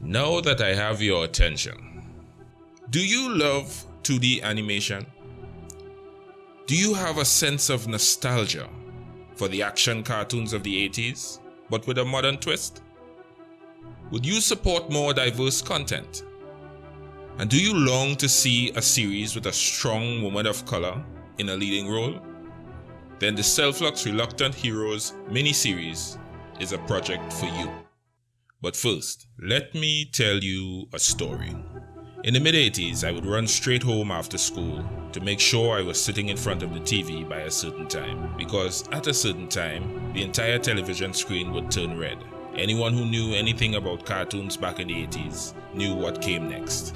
Now that I have your attention, do you love 2D animation? Do you have a sense of nostalgia for the action cartoons of the 80s, but with a modern twist? Would you support more diverse content? And do you long to see a series with a strong woman of color in a leading role? Then the Celflux Reluctant Heroes mini-series is a project for you. But first, let me tell you a story. In the mid-80s, I would run straight home after school to make sure I was sitting in front of the TV by a certain time, because at a certain time, the entire television screen would turn red. Anyone who knew anything about cartoons back in the 80s knew what came next.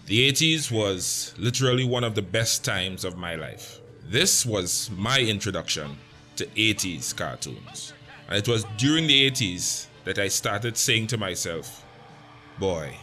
The 80s was literally one of the best times of my life. This was my introduction to 80s cartoons. And it was during the 80s that I started saying to myself, boy,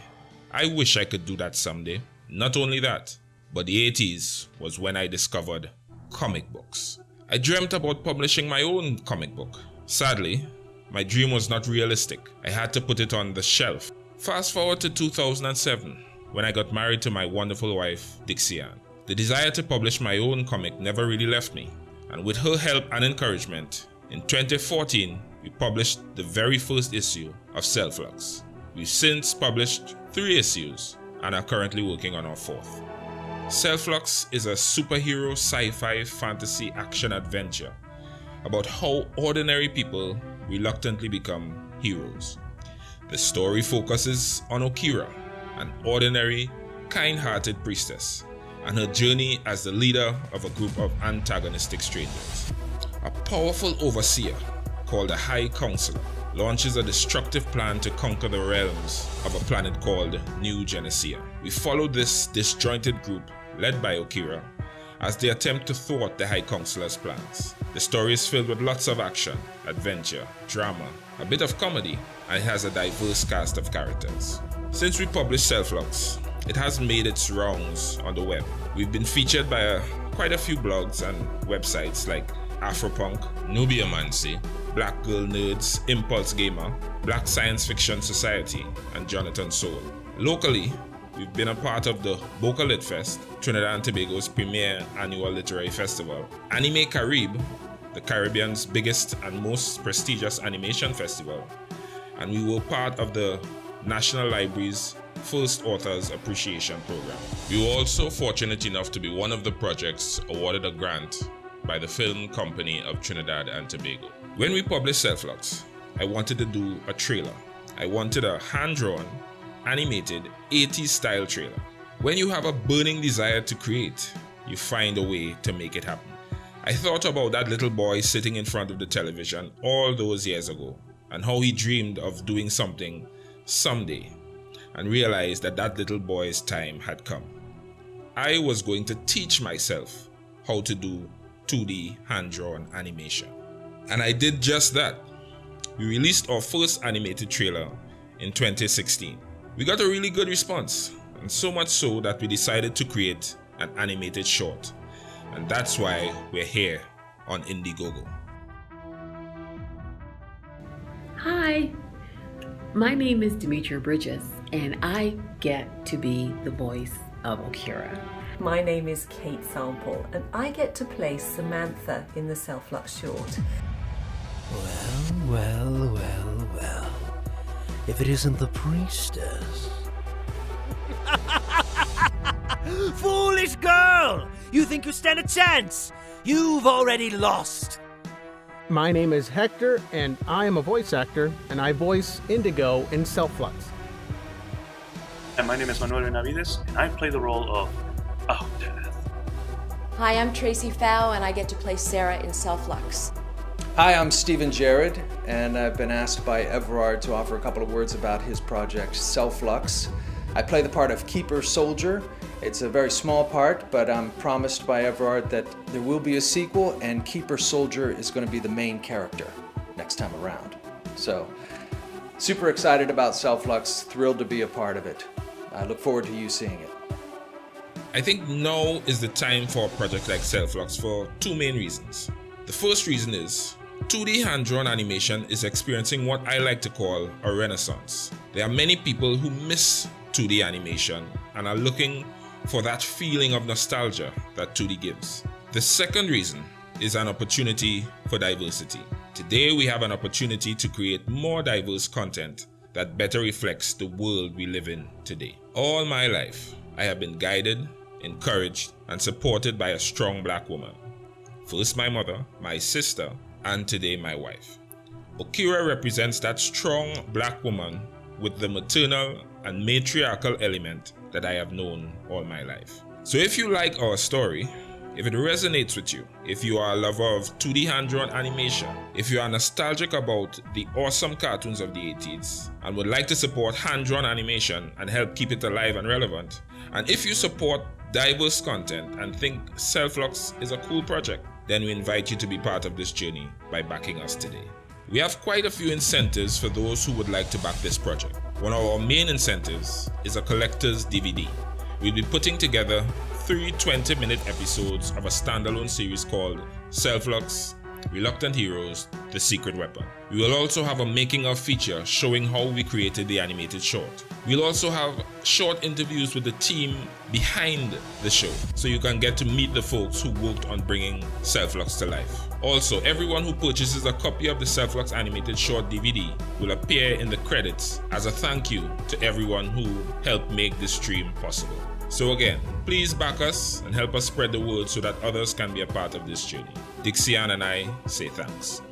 I wish I could do that someday. Not only that, but the 80s was when I discovered comic books. I dreamt about publishing my own comic book. Sadly, my dream was not realistic. I had to put it on the shelf. Fast forward to 2007, when I got married to my wonderful wife, Dixie Ann. The desire to publish my own comic never really left me. And with her help and encouragement, in 2014, we published the very first issue of Celflux. We've since published 3 issues and are currently working on our 4th. Celflux is a superhero sci-fi fantasy action adventure about how ordinary people reluctantly become heroes. The story focuses on Okira, an ordinary, kind-hearted priestess, and her journey as the leader of a group of antagonistic strangers. A powerful overseer called the High Counselor launches a destructive plan to conquer the realms of a planet called New Genesia. We follow this disjointed group led by Okira as they attempt to thwart the High Counselor's plans. The story is filled with lots of action, adventure, drama, a bit of comedy, and it has a diverse cast of characters. Since we published Celflux, it has made its rounds on the web. We've been featured by quite a few blogs and websites like Afropunk, Nubiamancy, Black Girl Nerds, Impulse Gamer, Black Science Fiction Society, and Jonathan Soul. Locally, we've been a part of the Boca Lit Fest, Trinidad and Tobago's premier annual literary festival, Anime Carib, the Caribbean's biggest and most prestigious animation festival, and we were part of the National Library's First Authors Appreciation Program. We were also fortunate enough to be one of the projects awarded a grant by the Film Company of Trinidad and Tobago. When we published Celflux, I wanted to do a trailer. I wanted a hand-drawn, animated, 80s style trailer. When you have a burning desire to create, you find a way to make it happen. I thought about that little boy sitting in front of the television all those years ago, and how he dreamed of doing something someday, and realized that that little boy's time had come. I was going to teach myself how to do 2D hand-drawn animation. And I did just that. We released our first animated trailer in 2016. We got a really good response, and so much so that we decided to create an animated short. And that's why we're here on Indiegogo. Hi, my name is Demetria Bridges, and I get to be the voice of Okira. My name is Kate Sample, and I get to play Samantha in the Celflux short. Well. If it isn't the priestess. Foolish girl! You think you stand a chance? You've already lost. My name is Hector, and I am a voice actor, and I voice Indigo in Celflux. And my name is Manuel Benavides, and I play the role of Death. Hi, I'm Tracy Fow, and I get to play Sarah in Celflux. Hi, I'm Stephen Jared, and I've been asked by Everard to offer a couple of words about his project, Celflux. I play the part of Keeper Soldier. It's a very small part, but I'm promised by Everard that there will be a sequel, and Keeper Soldier is going to be the main character next time around. So, super excited about Celflux, thrilled to be a part of it. I look forward to you seeing it. I think now is the time for a project like Celflux for 2 main reasons. The first reason is 2D hand-drawn animation is experiencing what I like to call a renaissance. There are many people who miss 2D animation and are looking for that feeling of nostalgia that 2D gives. The second reason is an opportunity for diversity. Today we have an opportunity to create more diverse content that better reflects the world we live in today. All my life, I have been guided, encouraged, and supported by a strong black woman. First my mother, my sister, and today my wife. Okira represents that strong black woman with the maternal and matriarchal element that I have known all my life. So if you like our story, if it resonates with you, if you are a lover of 2D hand-drawn animation, if you are nostalgic about the awesome cartoons of the 80s and would like to support hand-drawn animation and help keep it alive and relevant, and if you support diverse content and think Celflux is a cool project, then we invite you to be part of this journey by backing us today. We have quite a few incentives for those who would like to back this project. One of our main incentives is a collector's DVD. We'll be putting together 3 20-minute episodes of a standalone series called Celflux Reluctant Heroes, The Secret Weapon. We will also have a making of feature showing how we created the animated short. We'll also have short interviews with the team behind the show, so you can get to meet the folks who worked on bringing Celflux to life. Also, everyone who purchases a copy of the Celflux Animated Short DVD will appear in the credits as a thank you to everyone who helped make this stream possible. So again, please back us and help us spread the word so that others can be a part of this journey. Dixian and I say thanks.